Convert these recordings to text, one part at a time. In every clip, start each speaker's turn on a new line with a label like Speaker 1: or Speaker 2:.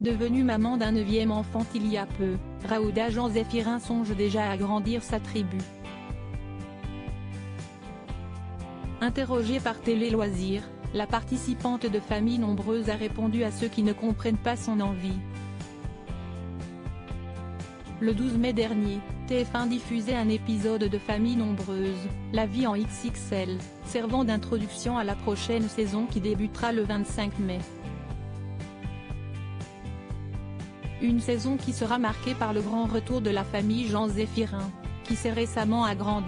Speaker 1: Devenue maman d'un 9e enfant il y a peu, Raouda Jean Zéphirin songe déjà à agrandir sa tribu. Interrogée par Télé Loisirs, la participante de Famille Nombreuse a répondu à ceux qui ne comprennent pas son envie. Le 12 mai dernier, TF1 diffusait un épisode de Famille Nombreuse, La vie en XXL, servant d'introduction à la prochaine saison qui débutera le 25 mai. Une saison qui sera marquée par le grand retour de la famille Jean Zéphirin, qui s'est récemment agrandie.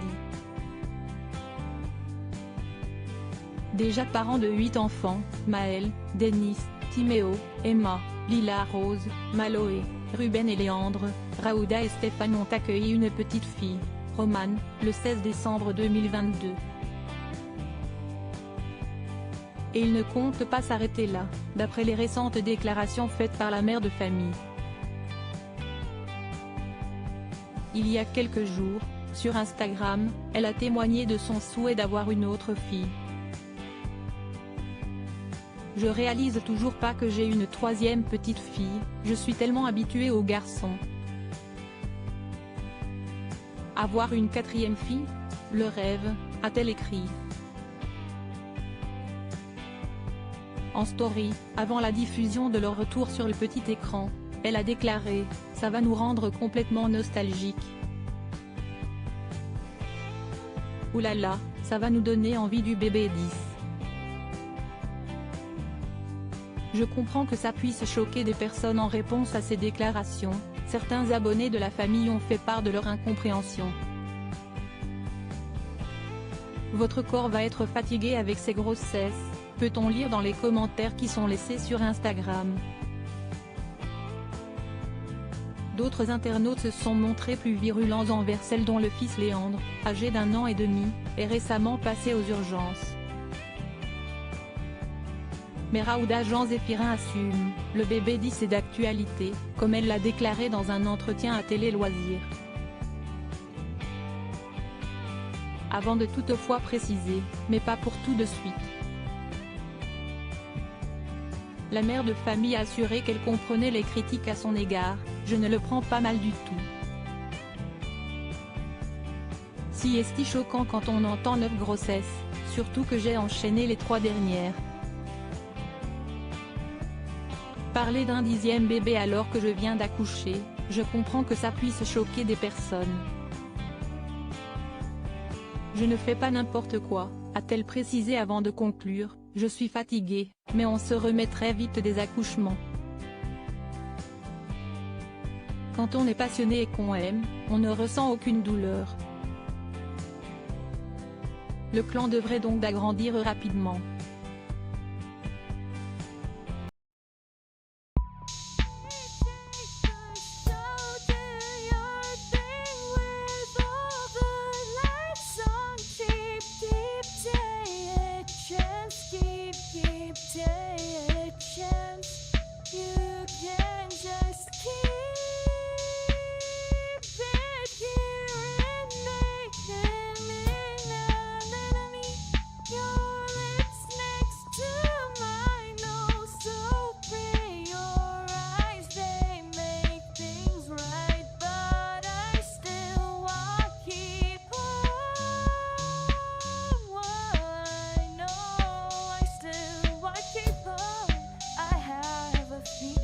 Speaker 1: Déjà parents de 8 enfants, Maël, Denis, Timéo, Emma, Lila Rose, Maloé, Ruben et Léandre, Raouda et Stéphane ont accueilli une petite fille, Romane, le 16 décembre 2022. Et ils ne comptent pas s'arrêter là, d'après les récentes déclarations faites par la mère de famille. Il y a quelques jours, sur Instagram, elle a témoigné de son souhait d'avoir une autre fille. Je réalise toujours pas que j'ai une 3e petite fille, je suis tellement habituée aux garçons. Avoir une 4e fille? Le rêve, a-t-elle écrit. En story, avant la diffusion de leur retour sur le petit écran, elle a déclaré « Ça va nous rendre complètement nostalgiques. Oulala, ça va nous donner envie du bébé 10. » Je comprends que ça puisse choquer des personnes en réponse à ces déclarations, certains abonnés de la famille ont fait part de leur incompréhension. Votre corps va être fatigué avec ces grossesses, peut-on lire dans les commentaires qui sont laissés sur Instagram. D'autres internautes se sont montrés plus virulents envers celle dont le fils Léandre, âgé d'1 an et demi, est récemment passé aux urgences. Mais Raouda Jean Zéphirin assume, le bébé 10 est d'actualité, comme elle l'a déclaré dans un entretien à Télé Loisirs. Avant de toutefois préciser, mais pas pour tout de suite. La mère de famille a assuré qu'elle comprenait les critiques à son égard, je ne le prends pas mal du tout. Si est-ce choquant quand on entend 9 grossesses, surtout que j'ai enchaîné les 3 dernières. Parler d'un 10e bébé alors que je viens d'accoucher, je comprends que ça puisse choquer des personnes. Je ne fais pas n'importe quoi, a-t-elle précisé avant de conclure, je suis fatiguée, mais on se remet très vite des accouchements. Quand on est passionné et qu'on aime, on ne ressent aucune douleur. Le clan devrait donc d'agrandir rapidement.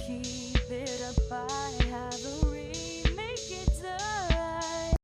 Speaker 2: Keep it up, I have a